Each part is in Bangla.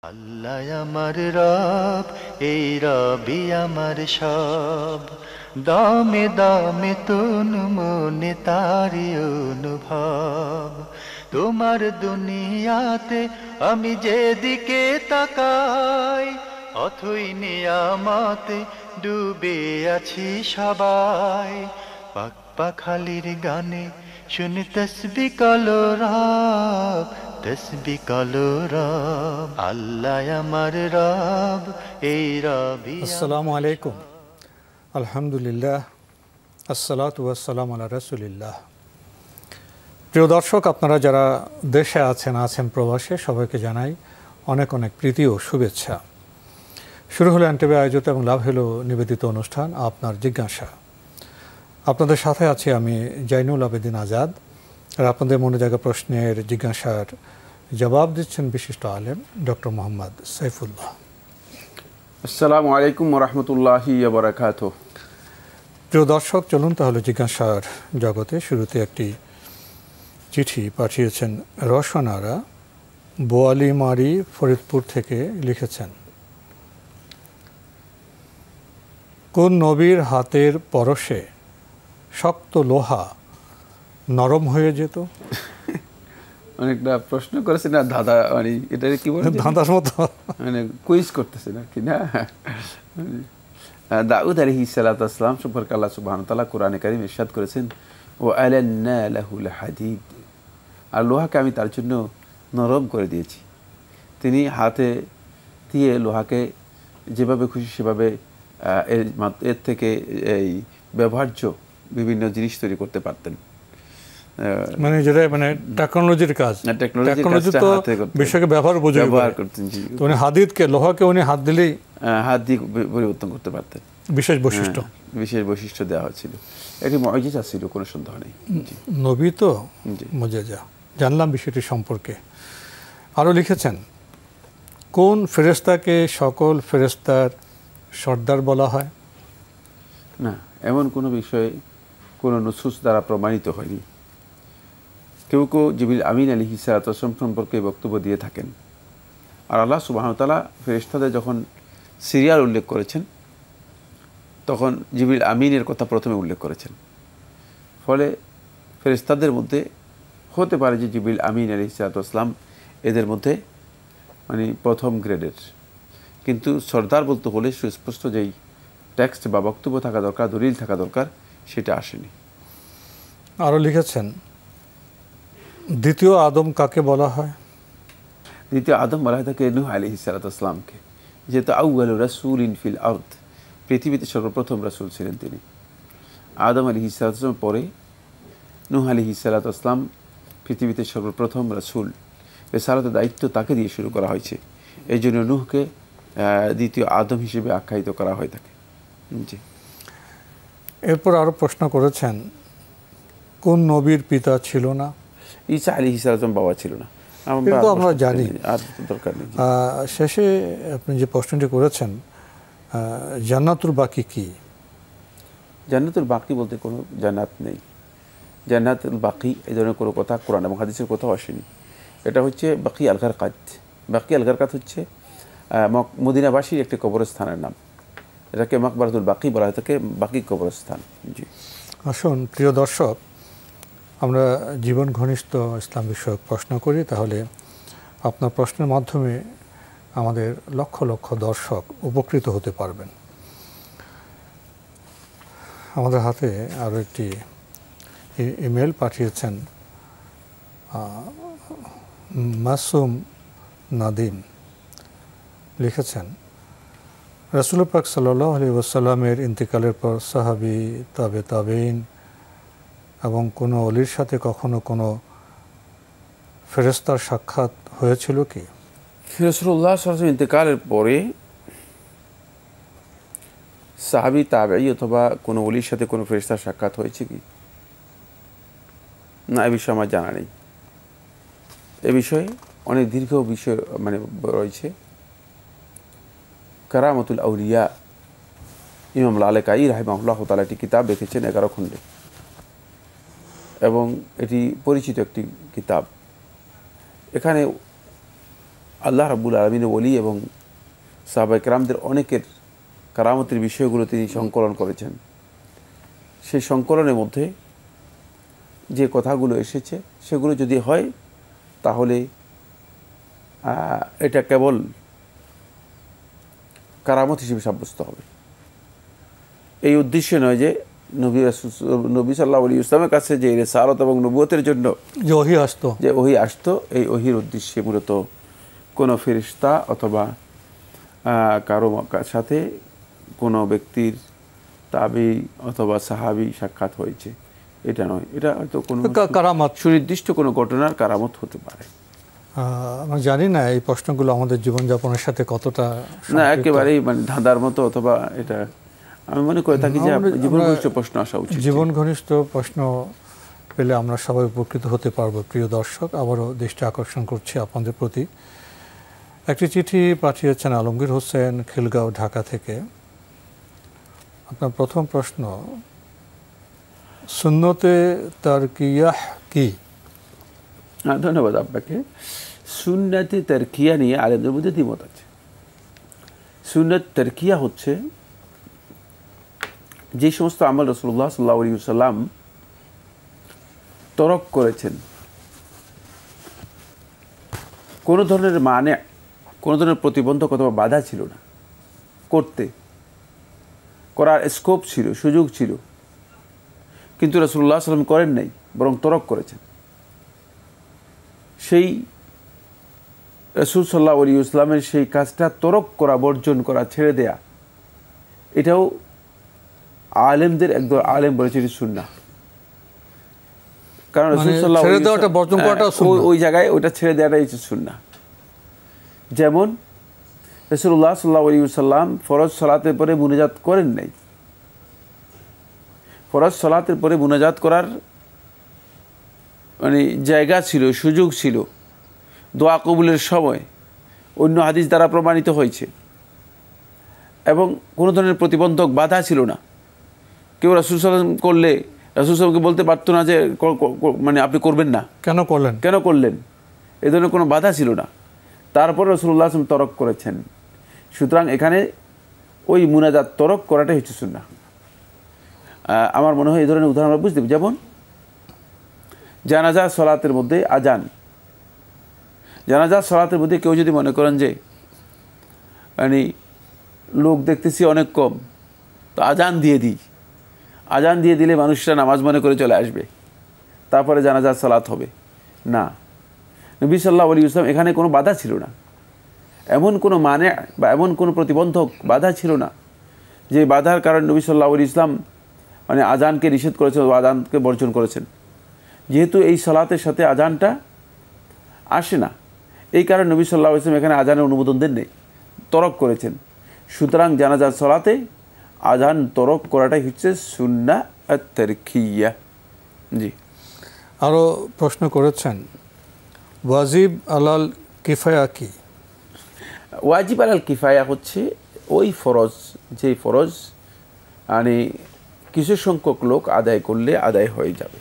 আল্লাহ আমার রব, এই রবি আমার সব, দামে দামে তন মনে তারি অনুভব। তোমার দুনিয়াতে আমি যেদিকে তাকাই, অথই নিয়ামতে ডুবে আছি সবাই। পাক পাখালির গানে শুনি তসবি কলো রব, তসবি কলো রব। আল্লাহ আমার রব, এই রবি। আসসালামু আলাইকুম, আলহামদুলিল্লাহ, আসসালাতু ওয়াসসালামু আলা রাসূলিল্লাহ। প্রিয় দর্শক, আপনারা যারা দেশে আছেন প্রবাসে, সবাইকে জানাই অনেক অনেক প্রীতি ও শুভেচ্ছা। শুরু হলো এনটিভি আয়োজিত এবং লাভ হলো নিবেদিত অনুষ্ঠান আপনার জিজ্ঞাসা। আপনাদের সাথে আছি আমি জাইনুল আবেদিন আজাদ, আর আপনাদের মনে জায়গা প্রশ্নের জিজ্ঞাসার জবাব দিচ্ছেন বিশিষ্ট আলেম ডক্টর মোহাম্মদ সাইফুল্লাহ। আসসালামু আলাইকুম ওয়া রাহমাতুল্লাহি ওয়া বারাকাতুহু। প্রিয় দর্শক, চলুন তাহলে জিজ্ঞাসার জগতে। শুরুতে একটি চিঠি পাঠিয়েছেন রসনারা বোয়ালিমারি, ফরিদপুর থেকে। লিখেছেন, কোন নবীর হাতের পরশে শক্ত লোহা নরম হয়ে যেত? অনেকটা প্রশ্ন করেছে না দাদা, মানে এটা কি বলে, ধাঁধার মতো, মানে কুইজ করতেছে না কি না। দাউদ আলাইহিস সালাতু ওয়াস সালাম সম্পর্কে আল্লাহ সুবহানাহু ওয়া তাআলা কোরআনে কারীমে ইরশাদ করেছেন, ওয়া আলান্না লাহুল হাদিদ, আর লোহাকে আমি তার জন্য নরম করে দিয়েছি। তিনি হাতে দিয়ে লোহাকে যেভাবে খুশি সেভাবে এর থেকে এই ব্যবহার্য বিভিন্ন জিনিস তৈরি করতে পারতেন। মানে যেটা মানে টেকনোলজির কাজ, টেকনোলজি তো বিষয়কে ব্যবহার করতেন। উনি হাদিদকে, লোহাকে উনি হাত দিলেই হাত দিয়ে পরিবর্তন করতে পারতেন। বিশেষ বৈশিষ্ট্য, বিশেষ বৈশিষ্ট্য দেওয়া হয়েছিল। এটি মুজিজা ছিল, কোনো সন্দেহ নেই। নবী তো মুজিজা, জানলাম বিষয়টি সম্পর্কে। আরও লিখেছেন, কোন ফেরেশতাকে সকল ফেরেশতার সর্দার বলা হয়? না, এমন কোনো বিষয়ে কোনো নুসুস দ্বারা প্রমাণিত হয়নি। কেউ কেউ জিবরিল আমিন আলাইহিস সালাতু ওয়াস সালাম সম্পর্কে বক্তব্য দিয়ে থাকেন। আর আল্লাহ সুবহানাহু ওয়া তাআলা ফেরেশতাদের যখন সিরিয়াল উল্লেখ করেছেন, তখন জিবরিল আমিনের কথা প্রথমে উল্লেখ করেছেন। ফলে ফেরেশতাদের মধ্যে হতে পারে যে জিবরিল আমিন আলাইহিস সালাতু ওয়াস সালাম এদের মধ্যে মানে প্রথম গ্রেডের, কিন্তু সর্দার বলতে হলে সুস্পষ্ট যেই টেক্সট বা বক্তব্য থাকা দরকার, দলিল থাকা দরকার, সেটা আসেনি। আরও লিখেছেন, দ্বিতীয় আদম কাকে বলা হয়? দ্বিতীয় আদম বলা হয় থাকে নূহ আলাইহিস সালাতু ওয়াস সালামকে, যেহেতু আউয়ালু রাসূলিন ফিল আরদ, পৃথিবীতে সর্বপ্রথম রাসূল ছিলেন তিনি। আদম আলাইহিস সালাতু ওয়াস সালাম পরে নূহ আলাইহিস সালাতু ওয়াস সালাম পৃথিবীতে সর্বপ্রথম রাসূল। রিসালাতের দায়িত্ব তাকে দিয়ে শুরু করা হয়েছে, এই জন্য নূহকে দ্বিতীয় আদম হিসেবে আখ্যায়িত করা হয়ে থাকে। জি। এরপর আরও প্রশ্ন করেছেন, কোন নবীর পিতা ছিল না? ঈসা আলাইহিস সালাম বাবা ছিল না, কিন্তু আমরা জানি। আর দরকার নেই। শেষে আপনি যে প্রশ্নটি করেছেন, জান্নাতুল বাকি কি? জান্নাতুল বাকি বলতে কোনো জান্নাত নেই। জান্নাতুল বাকি এই ধরনের কোনো কথা কোরআন এবং হাদিসের কোথাও আসেনি। এটা হচ্ছে বাকি আল গারকাত। বাকি আল গারকাত হচ্ছে মদিনাবাসীর একটি কবরস্থানের নাম। এটাকে মাকবারাতুল বাকি বলা হয় থাকে, বাকি কবরস্থান। জি। আসুন প্রিয় দর্শক, আমরা জীবন ঘনিষ্ঠ ইসলাম বিষয়ক প্রশ্ন করি, তাহলে আপনার প্রশ্নের মাধ্যমে আমাদের লক্ষ লক্ষ দর্শক উপকৃত হতে পারবেন। আমাদের হাতে আরও একটি ইমেল পাঠিয়েছেন মাসুম নাদিম। লিখেছেন, রাসূল পাক সাল্লাল্লাহু আলাইহি ওয়াসাল্লামের ইন্তিকালের পর সাহাবী, তাবেঈন এবং কোনো অলির সাথে কখনো কোনো ফেরেশতার সাক্ষাৎ হয়েছিল কি? রাসূলুল্লাহ সাল্লাল্লাহু আলাইহি ওয়াসাল্লাম ইন্তিকালের পরে সাহাবী, তাবেঈ অথবা কোনো অলির সাথে কোনো ফেরেশতার সাক্ষাৎ হয়েছে কি? না, এ বিষয়ে আমার জানা নেই। এ বিষয়ে অনেক দীর্ঘ বিষয় মানে রয়েছে। কারামাতুল আউলিয়া, ইমাম লালেকাই রাহিমাহুল্লাহ তাআলা একটি কিতাব লিখেছেন 11 খণ্ডে, এবং এটি পরিচিত একটি কিতাব। এখানে আল্লাহ রাব্বুল আলামিনের ওলি এবং সাহাবায়ে কেরামদের অনেকের কারামতের বিষয়গুলো তিনি সংকলন করেছেন। সেই সংকলনের মধ্যে যে কথাগুলো এসেছে সেগুলো যদি হয় তাহলে এটা কেবল কারামত হিসেবে সাব্যস্ত হবে। এই উদ্দেশ্যে নয় যে নবী সাল্লাল্লাহু আলাইহি ওয়াসাল্লামের কাছে যে রিসালাত এবং নবুয়তের জন্য যে ওহী আসতো, এই ওহীর উদ্দেশ্যে মূলত কোনো ফেরেশতা অথবা কারো সাথে কোনো ব্যক্তির তাবি অথবা সাহাবী সাক্ষাৎ হয়েছে, এটা নয়। এটা হয়তো কোনো কারামত, সুনির্দিষ্ট কোনো ঘটনার কারামত হতে পারে। আমি জানি না এই প্রশ্নগুলো আমাদের জীবনযাপনের সাথে কতটা না, একেবারেই মানে ধাঁধার মতো, অথবা এটা আমি মনে করে থাকি যে জীবন ঘনিষ্ঠ প্রশ্ন আসা উচিত। জীবন ঘনিষ্ঠ প্রশ্ন পেলে আমরা সবাই উপকৃত হতে পারবো। প্রিয় দর্শক, আবারও দৃষ্টি আকর্ষণ করছি আপনাদের প্রতি। একটি চিঠি পাঠিয়েছেন আলমগীর হোসেন, খিলগাঁও, ঢাকা থেকে। আপনার প্রথম প্রশ্ন, সুন্নতে তারকিয়াহ কি? ধন্যবাদ আপনাকে। সুন্নতে তারকিয়া নিয়ে আলেমদের মধ্যে দ্বিমত আছে। সুন্নত তারকিয়া হচ্ছে যে সমস্ত আমল রাসূলুল্লাহ সাল্লাল্লাহু আলাইহি ওয়াসাল্লাম তরক করেছেন, কোনো ধরনের মানে কোনো ধরনের প্রতিবন্ধক অথবা বাধা ছিল না, করার স্কোপ ছিল, সুযোগ ছিল, কিন্তু রাসূলুল্লাহ সাল্লাল্লাহু আলাইহি ওয়াসাল্লাম করেন নাই, বরং তরক করেছেন। সেই রাসূল সাল্লাল্লাহু আলাইহি ওয়াসাল্লামের সেই কাজটা তরক করা, বর্জন করা, ছেড়ে দেয়া, এটাও আলেমদের একদল আলেম বলেছে এটি সুন্নাহ। কারণ রাসূল সাল্লাল্লাহু আলাইহি ওয়াসাল্লাম ওই জায়গায় ওইটা ছেড়ে দেওয়াটাই হচ্ছে সুন্নাহ। যেমন রাসূলুল্লাহ সাল্লাল্লাহু আলাইহি ওয়াসাল্লাম ফরজ সালাতের পরে মুনাজাত করেন নাই। ফরজ সালাতের পরে মুনাজাত করার মানে জায়গা ছিল, সুযোগ ছিল, দোয়া কবুলের সময় অন্য হাদিস দ্বারা প্রমাণিত হয়েছে, এবং কোনো ধরনের প্রতিবন্ধক বাধা ছিল না। কেউ রাসূল সাল্লাল্লাহু আলাইহি ওয়াসাল্লাম করলে রাসূল সাল্লাল্লাহু বলতে পারতো না যে মানে আপনি করবেন না, কেন করলেন, এ ধরনের কোনো বাধা ছিল না। তারপর রাসূলুল্লাহ সাল্লাল্লাহু আলাইহি ওয়াসাল্লাম তরক করেছেন। সুতরাং এখানে ওই মুনাজাত তরক করাটাই হচ্ছে সুন্নাহ। আমার মনে হয় এই ধরনের উদাহরণ আমরা বুঝতে পারি। যেমন জানাজা সালাতের মধ্যে আজান, জানাজা সালাতের মধ্যে কেউ যদি মনে করেন যে মানে লোক দেখতেছি অনেক কম, তো আজান দিয়ে দিই, আজান দিয়ে দিলে মানুষরা নামাজ মনে করে চলে আসবে, তারপরে জানাজার সালাত হবে না। নবী সাল্লাল্লাহু আলাইহি ওয়াসাল্লাম এখানে কোনো বাধা ছিল না, এমন কোনো মানে বা এমন কোনো প্রতিবন্ধক বাধা ছিল না যে বাধার কারণে নবী সাল্লাল্লাহু আলাইহি ওয়াসাল্লাম মানে আজানকে নিষেধ করেছেন বা আজানকে বর্জন করেছেন। যেহেতু এই সালাতের সাথে আজানটা আসে না, এই কারণে নবী সাল্লাল্লাহু আলাইহি ওয়াসাল্লাম এখানে আজানের অনুমোদন দেন নেই, তরক করেছেন। সুতরাং জানাজার সালাতে আজান তরক করাটাই হচ্ছে সুন্নাহ আত-তারকিয়া। জি, আরও প্রশ্ন করেছেন, ওয়াজিব আলাল কিফায়া কি? ওয়াজিব আলাল কিফায়া হচ্ছে ওই ফরজ, যে ফরজ মানে কিছু সংখ্যক লোক আদায় করলে আদায় হয়ে যাবে,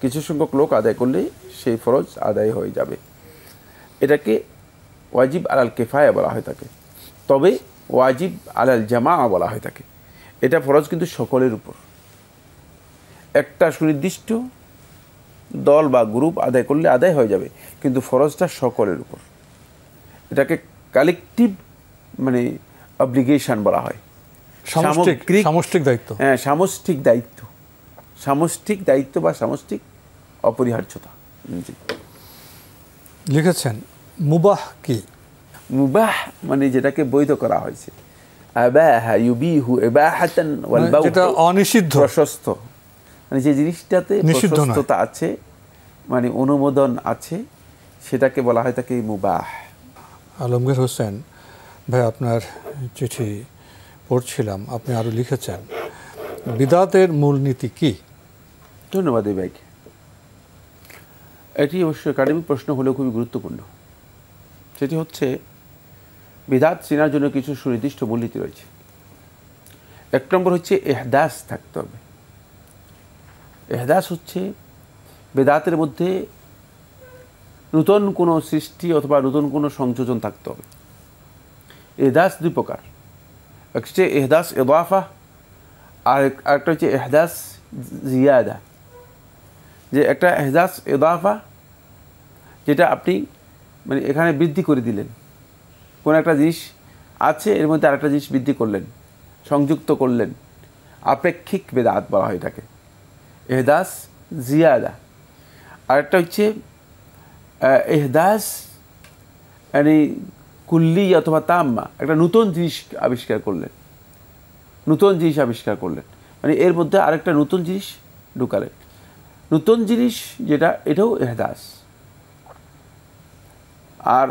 কিছু সংখ্যক লোক আদায় করলে সেই ফরজ আদায় হয়ে যাবে, এটাকে ওয়াজিব আলাল কিফায়া বলা হয়ে থাকে। তবে ওয়াজিব আলাল জামাআ বলা হয়ে থাকে। এটা ফরজ কিন্তু সকলের উপর, একটা সুনির্দিষ্ট দল বা গ্রুপ আদায় করলে আদায় হয়ে যাবে, কিন্তু ফরজটা সকলের উপর। এটাকে কালেকটিভ মানে অব্লিগেশন বলা হয়, সামষ্টিক দায়িত্ব। হ্যাঁ, সামষ্টিক দায়িত্ব, সামষ্টিক দায়িত্ব বা সামষ্টিক অপরিহার্যতা। জি, লিখেছেন মুবাহ কি? মুবাহ মানে যেটাকে বৈধ করা হয়েছে, আবাহা ইউবিহু ইবাহাতান ওয়াল বাউ, যেটা অনিষিদ্ধ, প্রশস্ত, মানে যে জিনিসটাতে প্রশস্ততা আছে, মানে অনুমোদন আছে, সেটাকে বলা হয় তাকে মুবাহ। আলমগীর হোসেন ভাই, আপনার চিঠি পড়ছিলাম, আপনি আরও লিখেছেন বিদআতের মূলনীতি কি? ধন্যবাদ এই ভাইকে। এটি অবশ্যই একাডেমিক প্রশ্ন হলেও খুবই গুরুত্বপূর্ণ। সেটি হচ্ছে বিদআত চেনার জন্য কিছু সুনির্দিষ্ট মূলনীতি রয়েছে। এক নম্বর হচ্ছে ইহদাস থাকতে হবে। ইহদাস হচ্ছে বিদআতের মধ্যে নতুন কোনো সৃষ্টি অথবা নতুন কোনো সংযোজন থাকতে হবে। এহদাস দুই প্রকার, একটা হচ্ছে এহদাস ইদাফা আর একটা হচ্ছে এহদাস জিয়াদা। যে একটা এহদাস ইদাফা যেটা আপনি মানে এখানে বৃদ্ধি করে দিলেন, কোনো একটা জিনিস আছে এর মধ্যে আরেকটা জিনিস বৃদ্ধি করলেন, সংযুক্ত করলেন, আপেক্ষিক বেদাত বলা হয় এটাকে, এহদাস জিয়াদা। আরেকটা হচ্ছে এহদাস মানে কুল্লি অথবা তাম্মা, একটা নতুন জিনিস আবিষ্কার করলেন, নতুন জিনিস আবিষ্কার করলেন, মানে এর মধ্যে আরেকটা নতুন জিনিস ঢুকালেন। নতুন জিনিস যেটা, এটাও এহদাস। আর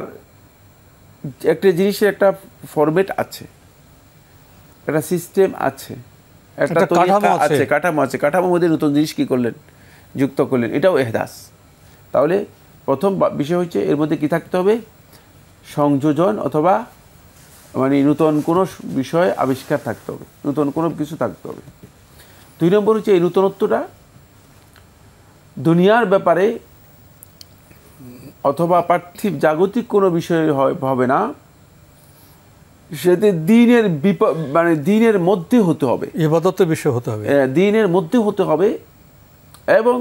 একটা জিনিসের একটা ফরম্যাট আছে, একটা সিস্টেম আছে, একটা তরিকা আছে, কাঠামো আছে, কাঠামোর মধ্যে নতুন জিনিস কী করলেন, যুক্ত করলেন, এটাও এহদাস। তাহলে প্রথম বিষয় হচ্ছে এর মধ্যে কি থাকতে হবে, সংযোজন অথবা মানে নতুন কোনো বিষয় আবিষ্কার থাকতে হবে, নতুন কোনো কিছু থাকতে হবে। দুই নম্বর হচ্ছে এই নতুনত্বটা দুনিয়ার ব্যাপারে অথবা পার্থিব জাগতিক কোনো বিষয় হবে না, সেটা দিনের মানে দিনের মধ্যে হতে হবে, ইবাদতের বিষয় হতে হবে, দিনের মধ্যে হতে হবে এবং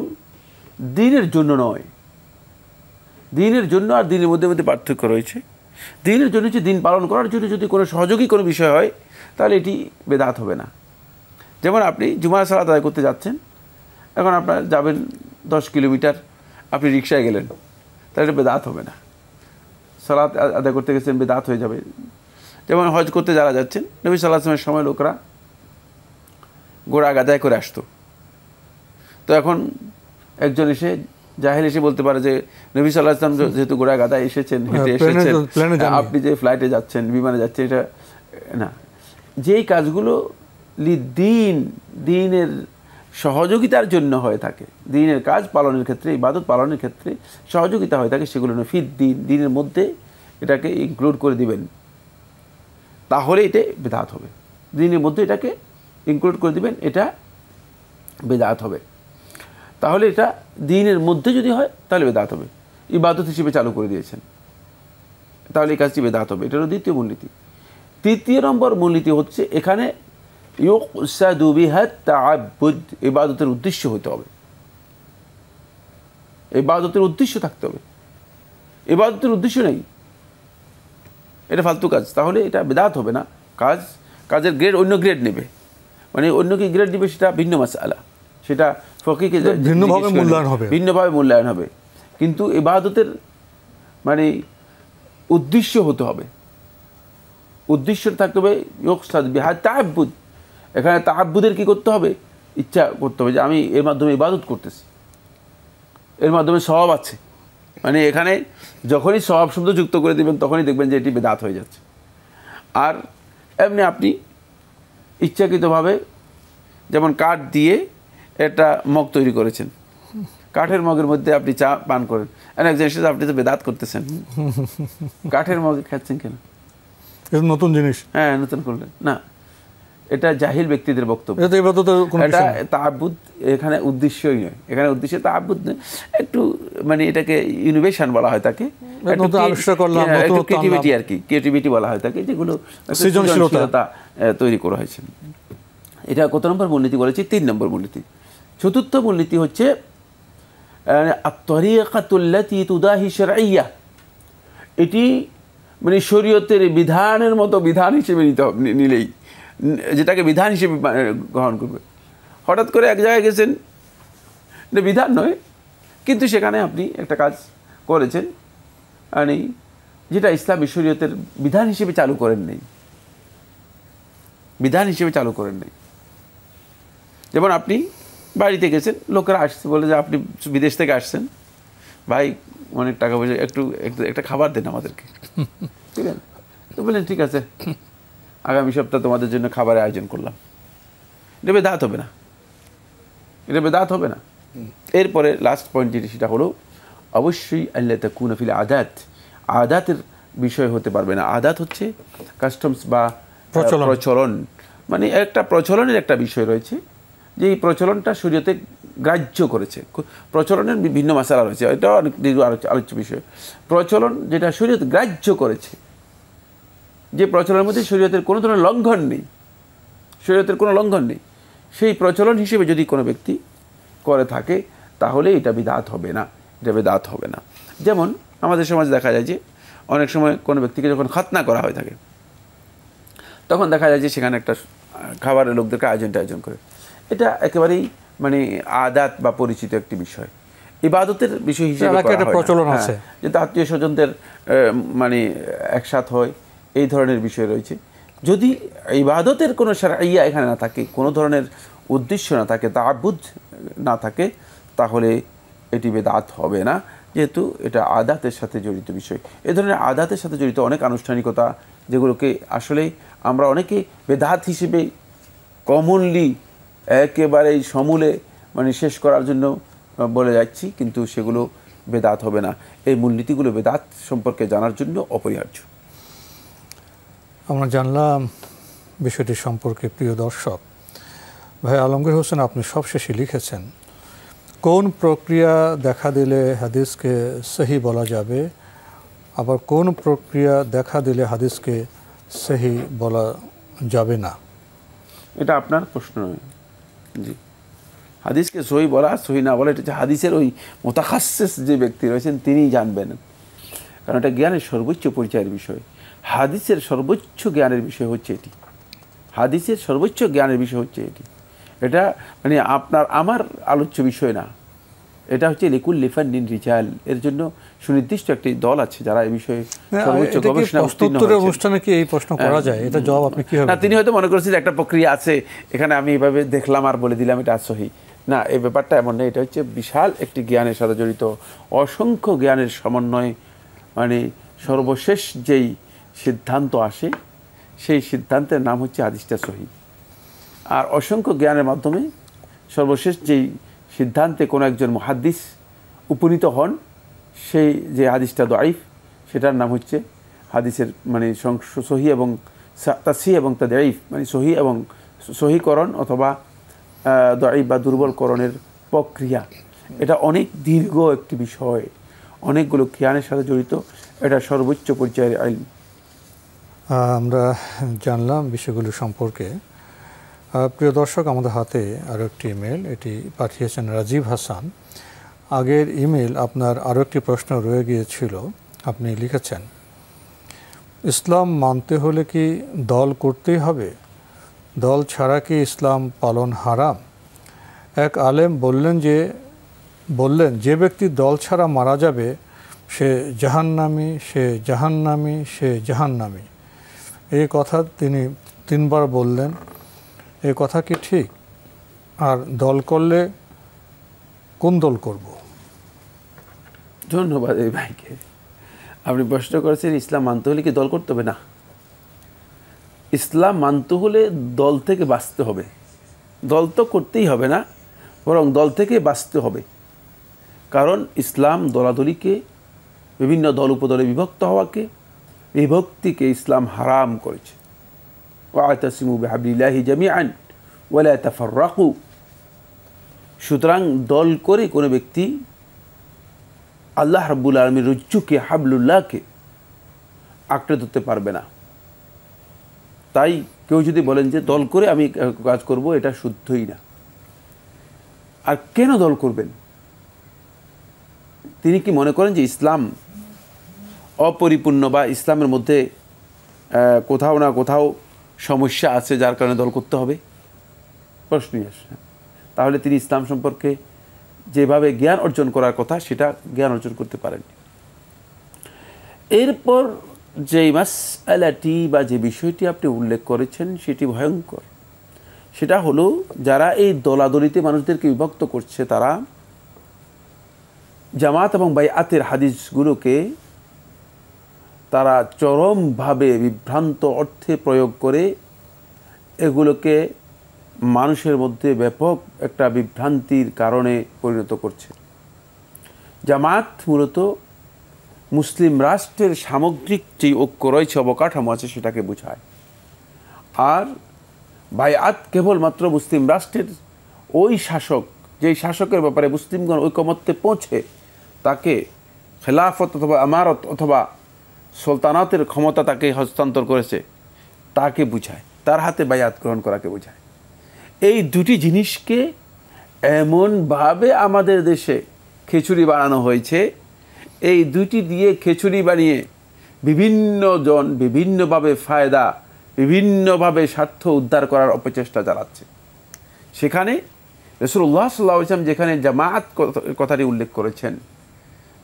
দিনের জন্য নয়। দিনের জন্য আর দিনের মধ্যে মধ্যে পার্থক্য রয়েছে। দিনের জন্য হচ্ছে দিন পালন করার জন্য যদি কোনো সহযোগী কোনো বিষয় হয় তাহলে এটি বেদাত হবে না। যেমন আপনি জুমার সালাত আদায় করতে যাচ্ছেন, এখন আপনার যাবেন 10 কিলোমিটার, আপনি রিকশায় গেলেন, তাহলে এটা বেদাত হবে না। সালাত আদায় করতে গেছেন, বেদাত হয়ে যাবে। যেমন হজ করতে যারা যাচ্ছেন, নবী সাল্লাল্লাহু আলাইহি ওয়াসাল্লামের সময় লোকরা ঘোড়া গাদায় করে আসতো। তো এখন একজন এসে জাহেল এসে বলতে পারে যে নবী সাল্লাল্লাহু আলাইহি ওয়াসাল্লাম যেহেতু ঘোড়া গাদায় এসেছেন, হেঁটে এসেছেন, আপনি যে ফ্লাইটে যাচ্ছেন, বিমানে যাচ্ছেন, এটা না। যেই কাজগুলো দিনের সহযোগিতার জন্য হয়ে থাকে, দিনের কাজ পালনের ক্ষেত্রে, ইবাদত পালনের ক্ষেত্রে সহযোগিতা হয়ে থাকে, সেগুলো ফিদ দিনের মধ্যে এটাকে ইনক্লুড করে দিবেন, তাহলে এটা বেদাত হবে। দিনের মধ্যে এটাকে ইনক্লুড করে দিবেন, এটা বেদাত হবে। তাহলে এটা দিনের মধ্যে যদি হয় তাহলে বেদাত হবে। ইবাদত হিসেবে চালু করে দিয়েছেন, তাহলে এই কাজটি বেদাত হবে। এটা হলো দ্বিতীয় মূলনীতি। তৃতীয় নম্বর মূলনীতি হচ্ছে এখানে ইউকসাদু বিহা তাআব্বুদ, ইবাদতের উদ্দেশ্য হতে হবে, ইবাদতের উদ্দেশ্য থাকতে হবে। ইবাদতের উদ্দেশ্য নেই, এটা ফালতু কাজ, তাহলে এটা বেদাত হবে না। কাজের গ্রেড অন্য গ্রেড নেবে, মানে অন্য কি গ্রেড নেবে সেটা ভিন্ন মাসআলা, সেটা ফকিহকে ভিন্নভাবে মূল্যায়ন হবে। কিন্তু ইবাদতের মানে উদ্দেশ্য হতে হবে, উদ্দেশ্য থাকতে হবে ইউকসাদ বিহা তাআব্বুদ। এখানে তাআব্বুদের কি করতে হবে, ইচ্ছা করতে হবে যে আমি এর মাধ্যমে ইবাদত করতেছি, এর মাধ্যমে সওয়াব আছে। মানে এখানে যখনই সওয়াব শব্দ যুক্ত করে দেবেন তখনই দেখবেন যে এটি বেদাত হয়ে যাচ্ছে। আর এমনি আপনি ইচ্ছাকৃতভাবে যেমন কাঠ দিয়ে একটা মগ তৈরি করেছেন, কাঠের মগের মধ্যে আপনি চা পান করেন, একজন এসে আপনি তো বেদাত করতেছেন, কাঠের মগে খাচ্ছেন কেন, নতুন জিনিস, হ্যাঁ নতুন করলেন না, এটা জাহিল ব্যক্তিদের বক্তব্য। এটা তাআব্বুদ এখানে উদ্দেশ্যই নয়, এখানে উদ্দেশ্য তাআব্বুদ নয়, একটু মানে এটাকে ইনোভেশন বলা হয় তাকে, ক্রিয়েটিভিটি আর কি, ক্রিয়েটিভিটি বলা হয় তাকে, যেগুলো সৃজনশীলতা তৈরি করা হয়েছে। এটা কত নম্বর মূলনীতি বলেছি? 3 নম্বর মূলনীতি। চতুর্থ মূলনীতি হচ্ছে আত-তরিকাতুল্লাতী তুদাহি শারঈয়্যাহ, এটি মানে শরীয়তের বিধানের মতো বিধান হিসেবে নিলেই, যেটাকে বিধান হিসেবে গ্রহণ করবে। হঠাৎ করে এক জায়গায় গেছেন, এটা বিধান নয়, কিন্তু সেখানে আপনি একটা কাজ করেছেন মানে যেটা ইসলামী শরীয়তের বিধান হিসেবে চালু করেন নেই, বিধান হিসেবে চালু করেন নেই। যেমন আপনি বাড়িতে গেছেন, লোকেরা আসছে, বলে যে আপনি বিদেশ থেকে আসছেন, ভাই অনেক টাকা পয়সা, একটু একটা খাবার দেন আমাদেরকে, ঠিক আছে? তো বললেন ঠিক আছে, আগামী সপ্তাহে তোমাদের জন্য খাবারের আয়োজন করলাম। এটা বেদাত হবে না, এটা বেদাত হবে না। এরপরে লাস্ট পয়েন্ট যেটি, সেটা হলো অবশ্যই আল্লা তাকুনা ফিল আদাত, আদাতের বিষয় হতে পারবে না। আদাত হচ্ছে কাস্টমস বা প্রচলন, মানে একটা প্রচলনের একটা বিষয় রয়েছে, যে এই প্রচলনটা শরীয়তে গ্রাহ্য করেছে। প্রচলনের বিভিন্ন মাসালা রয়েছে, এটাও অনেক দীর্ঘ আলোচ্য বিষয়। প্রচলন যেটা শরীয়ত গ্রাহ্য করেছে, যে প্রচলনের মধ্যে শরীয়তের কোনো ধরনের লঙ্ঘন নেই, শরীয়তের কোনো লঙ্ঘন নেই, সেই প্রচলন হিসেবে যদি কোনো ব্যক্তি করে থাকে তাহলে এটা বিদআত হবে না, এটা বিদআত হবে না। যেমন আমাদের সমাজে দেখা যায় যে অনেক সময় কোনো ব্যক্তিকে যখন খাতনা করা হয়ে থাকে তখন দেখা যায় যে সেখানে একটা খাবারের লোকদেরকে আয়োজন করে। এটা একেবারেই মানে আদাত বা পরিচিত একটি বিষয়, ইবাদতের বিষয় হিসেবে প্রচলন আছে, যে আত্মীয় স্বজনদের মানে একসাথ হয়, এই ধরনের বিষয় রয়েছে। যদি ইবাদতের কোনো শারঈয়া এখানে না থাকে, কোনো ধরনের উদ্দেশ্য না থাকে, তাআব্বুদ না থাকে, তাহলে এটি বেদাত হবে না, যেহেতু এটা আদাতের সাথে জড়িত বিষয়। এ ধরনের আদাতের সাথে জড়িত অনেক আনুষ্ঠানিকতা যেগুলোকে আসলে আমরা অনেকে বেদাত হিসেবে কমনলি একেবারেই সমূলে মানে শেষ করার জন্য বলে যাচ্ছি, কিন্তু সেগুলো বেদাত হবে না। এই মূলনীতিগুলো বেদাত সম্পর্কে জানার জন্য অপরিহার্য। আমরা জানলাম বিষয়টি সম্পর্কে। প্রিয় দর্শক, ভাই আলমগীর হোসেন আপনি সবশেষে লিখেছেন, কোন প্রক্রিয়া দেখা দিলে হাদিসকে সহি বলা যাবে, আবার কোন প্রক্রিয়া দেখা দিলে হাদিসকে সহি বলা যাবে না? এটা আপনার প্রশ্ন নয়। জি, হাদিসকে সহি বলা সহি না বলা এটা হচ্ছে হাদিসের ওই মুতাখাসসিস যে ব্যক্তি রয়েছেন তিনিই জানবেন, কারণ এটা জ্ঞানের সর্বোচ্চ পরিচয়ের বিষয়। হাদিসের সর্বোচ্চ জ্ঞানের বিষয় হচ্ছে এটি, হাদিসের সর্বোচ্চ জ্ঞানের বিষয় হচ্ছে এটি। এটা মানে আপনার আমার আলোচ্য বিষয় না, এটা হচ্ছে লিকুল্লি ফান্নিন রিজাল, এর জন্য সুনির্দিষ্ট একটি দল আছে যারা এই বিষয়ে সর্বোচ্চ গবেষণা উত্তীর্ণ হয়েছে। অনুষ্ঠানে কি এই প্রশ্ন করা যায়? এটা জবাব আপনি কিভাবে? না, তিনি হয়তো মনে করেছিলেন একটা প্রক্রিয়া আছে, এখানে আমি এইভাবে দেখলাম আর বলে দিলাম এটা সহি। না, এই ব্যাপারটা এমন নেই। এটা হচ্ছে বিশাল একটি জ্ঞানের সাথে জড়িত, অসংখ্য জ্ঞানের সমন্বয়, মানে সর্বশেষ যেই সিদ্ধান্ত আসে সেই সিদ্ধান্তের নাম হচ্ছে হাদিসটা সহি। আর অসংখ্য জ্ঞানের মাধ্যমে সর্বশেষ যেই সিদ্ধান্তে কোনো একজন মুহাদ্দিস উপনীত হন, সেই যে হাদিসটা দাঈফ সেটার নাম হচ্ছে হাদিসের মানে সহি এবং তাসহিহ এবং তাদঈফ, মানে সহি এবং সহিকরণ অথবা দাঈফ বা দুর্বলকরণের প্রক্রিয়া। এটা অনেক দীর্ঘ একটি বিষয়, অনেকগুলো জ্ঞানের সাথে জড়িত, এটা সর্বোচ্চ পর্যায়ের ইলম। আমরা জানলাম বিষয়গুলো সম্পর্কে। প্রিয় দর্শক, আমাদের হাতে আরও একটি ইমেল, এটি পাঠিয়েছেন রাজীব হাসান। আগের ইমেল আপনার আরও একটি প্রশ্ন রয়ে গিয়েছিল। আপনি লিখেছেন, ইসলাম মানতে হলে কি দল করতেই হবে? দল ছাড়া কি ইসলাম পালন হারাম? এক আলেম বললেন যে ব্যক্তি দল ছাড়া মারা যাবে সে জাহান্নামী, সে জাহান্নামী, সে জাহান্নামী। এই কথা তিনি 3 বার বললেন। এই কথা কি ঠিক? আর দল করলে কোন দল করব? ধন্যবাদ এই ভাইকে। আপনি প্রশ্ন করেছেন ইসলাম মানতে হলে কি দল করতে হবে? না, ইসলাম মানতে হলে দল থেকে বাঁচতে হবে। দল তো করতেই হবে না, বরং দল থেকে বাঁচতে হবে। কারণ ইসলাম দলাদলিকে, বিভিন্ন দল উপদলে বিভক্ত হওয়াকে, বিভক্তিকে ইসলাম হারাম করেছে। ওয়াতাসিমু বিহাবলিল্লাহি জামিআন ওয়ালা তাফাররাকু। সুতরাং দল করে কোনো ব্যক্তি আল্লাহ রাব্বুল আলামিনের রজ্জুকে, হাবলুল্লাহকে আঁকড়ে ধরতে পারবে না। তাই কেউ যদি বলেন যে দল করে আমি কাজ করব, এটা শুদ্ধই না। আর কেন দল করবেন? তিনি কি মনে করেন যে ইসলাম অপরিপূর্ণ বা ইসলামের মধ্যে কোথাও না কোথাও সমস্যা আছে যার কারণে দল করতে হবে? প্রশ্নই আসে। তাহলে তিনি ইসলাম সম্পর্কে যেভাবে জ্ঞান অর্জন করার কথা সেটা জ্ঞান অর্জন করতে পারেন। এরপর যে মাসআলাটি বা যে বিষয়টি আপনি উল্লেখ করেছেন সেটি ভয়ঙ্কর। সেটা হলো, যারা এই দলাদলিতে মানুষদেরকে বিভক্ত করছে তারা জামাত এবং বাইআতের হাদিসগুলোকে তারা চরমভাবে বিভ্রান্ত অর্থে প্রয়োগ করে এগুলোকে মানুষের মধ্যে ব্যাপক একটা বিভ্রান্তির কারণে পরিণত করছে। জামাত মূলত মুসলিম রাষ্ট্রের সামগ্রিক যে ঐক্য রয়েছে, অবকাঠামো আছে, সেটাকে বোঝায়। আর বাইআত কেবলমাত্র মুসলিম রাষ্ট্রের ওই শাসক যেই শাসকের ব্যাপারে মুসলিমগণ ঐকমত্যে পৌঁছে তাকে খেলাফত অথবা আমারত অথবা সুলতানাতের ক্ষমতা তাকে হস্তান্তর করেছে তাকে বুঝায়, তার হাতে বায়াত গ্রহণ করাকে বোঝায়। এই দুটি জিনিসকে এমনভাবে আমাদের দেশে খিচুড়ি বানানো হয়েছে, এই দুটি দিয়ে খিচুড়ি বানিয়ে বিভিন্ন জন বিভিন্নভাবে ফায়দা, বিভিন্নভাবে স্বার্থ উদ্ধার করার অপচেষ্টা চালাচ্ছে। সেখানে রাসূলুল্লাহ সাল্লাল্লাহু আলাইহি ওয়াসাল্লাম যেখানে জামাত কথাটি উল্লেখ করেছেন,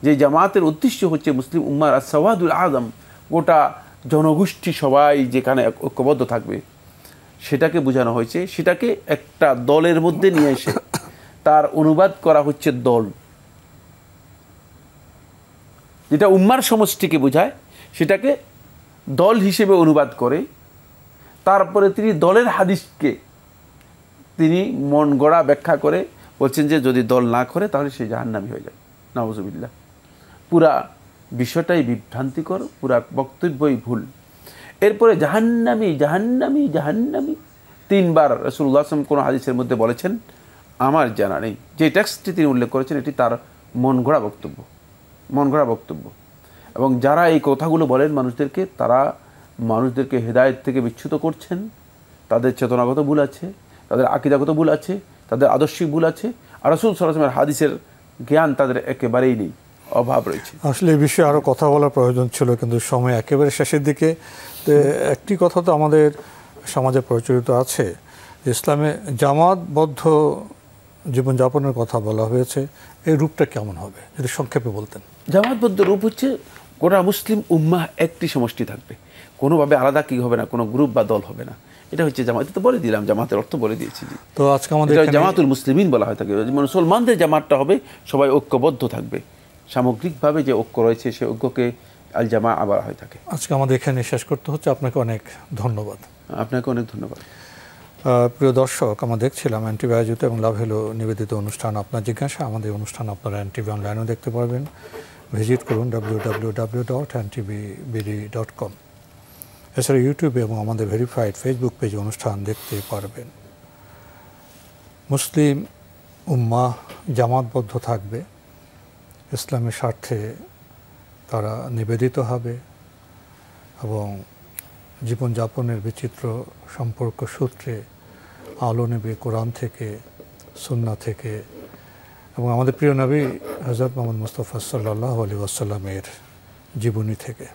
যে জামাতের উদ্দেশ্য হচ্ছে মুসলিম উম্মার আস-সাওয়াদুল আযম, গোটা জনগোষ্ঠী সবাই যেখানে ঐক্যবদ্ধ থাকবে, সেটাকে বোঝানো হয়েছে। সেটাকে একটা দলের মধ্যে নিয়ে এসে তার অনুবাদ করা হচ্ছে দল, যেটা উম্মার সমষ্টিকে বোঝায় সেটাকে দল হিসেবে অনুবাদ করে তারপরে তিনি দলের হাদিসকে তিনি মন গড়া ব্যাখ্যা করে বলছেন যে যদি দল না করে তাহলে সে জাহান্নামী হয়ে যায়। নাউযুবিল্লাহ। পুরা বিষয়টাই বিভ্রান্তিকর, পুরা বক্তব্যই ভুল। এরপরে জাহান্নামী জাহান্নামী জাহান্নামী তিনবার রাসূলুল্লাহ সাল্লাল্লাহু আলাইহি ওয়াসাল্লাম কোনো হাদিসের মধ্যে বলেছেন, আমার জানা নেই। যে টেক্সটটি তিনি উল্লেখ করেছেন এটি তার মন গড়া বক্তব্য, মন গড়া বক্তব্য। এবং যারা এই কথাগুলো বলেন মানুষদেরকে, তারা মানুষদেরকে হেদায়েত থেকে বিচ্যুত করছেন। তাদের চেতনাগত ভুল আছে, তাদের আকীদাগত ভুল আছে, তাদের আদর্শিক ভুল আছে, আর রাসূল সাল্লাল্লাহু আলাইহি ওয়াসাল্লামের হাদিসের জ্ঞান তাদের একেবারেই নেই, অভাব রয়েছে। আসলে এই বিষয়ে আরও কথা বলার প্রয়োজন ছিল, কিন্তু সময় একেবারে শেষের দিকে। তো একটি কথা তো আমাদের সমাজে প্রচলিত আছে, ইসলামে জামাতবদ্ধ জীবনযাপনের কথা বলা হয়েছে। এই রূপটা কেমন হবে যদি সংক্ষেপে বলতেন? জামাতবদ্ধ রূপ হচ্ছে গোটা মুসলিম উম্মাহ একটি সমষ্টি থাকবে, কোনোভাবে আলাদা কি হবে না, কোনো গ্রুপ বা দল হবে না। এটা হচ্ছে জামাত। তো বলে দিলাম, জামাতের অর্থ বলে দিয়েছি। তো আজকে আমাদের জামাতুল মুসলিমিন বলা হয় থাকে। মুসলমানদের জামাতটা হবে, সবাই ঐক্যবদ্ধ থাকবে, সামগ্রিকভাবে যে ঐক্য রয়েছে সে ঐক্যকে আল জামা আবার হয়ে থাকে। আজকে আমাদের এখানে শেষ করতে হচ্ছে। আপনাকে অনেক ধন্যবাদ। আপনাকে অনেক ধন্যবাদ। প্রিয় দর্শক, আমরা দেখছিলাম এনটিভি আয়োজিত এবং লাভ হলো নিবেদিত অনুষ্ঠান আপনার জিজ্ঞাসা। আমাদের অনুষ্ঠান আপনারা এনটিভি অনলাইনেও দেখতে পারবেন। ভিজিট করুন www.ntvbd.com। এছাড়া ইউটিউবে এবং আমাদের ভেরিফাইড ফেসবুক পেজে অনুষ্ঠান দেখতে পারবেন। মুসলিম উম্মাহ জামাতবদ্ধ থাকবে, ইসলামের স্বার্থে তারা নিবেদিত হবে এবং জীবনযাপনের বিচিত্র সম্পর্ক সূত্রে আলো নেবে কোরআন থেকে, সুন্নাহ থেকে এবং আমাদের প্রিয় নবী হযরত মুহাম্মদ মুস্তাফা সাল্লাল্লাহু আলাইহি ওয়াসাল্লামের জীবনী থেকে।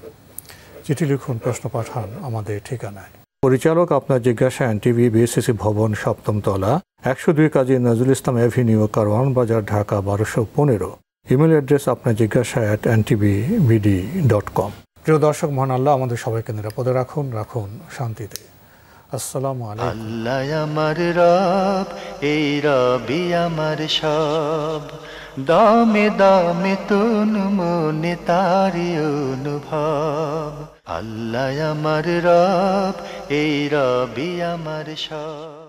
চিঠি লিখুন, প্রশ্ন পাঠান আমাদের ঠিকানায়। পরিচালক আপনার জিজ্ঞাসা, এনটিভি, বিএসসিসি ভবন, 7ম তলা, 102 কাজী নজরুল ইসলাম এভিনিউ, কারওয়ান বাজার, ঢাকা 1215। ইমেল অ্যাড্রেস আপনার জিজ্ঞাসা @ntvbd.com। প্রিয় দর্শক, মহান আল্লাহ আমাদের সবাইকে নিরাপদে রাখুন, রাখুন শান্তিতে। আসসালামু আলাইকুম। আল্লাহ আমার রব, এই রবি আমার সব, দামে দামে তুন মনে তারি অনুভব। আল্লাহ আমার রব, এই রবি আমার সব।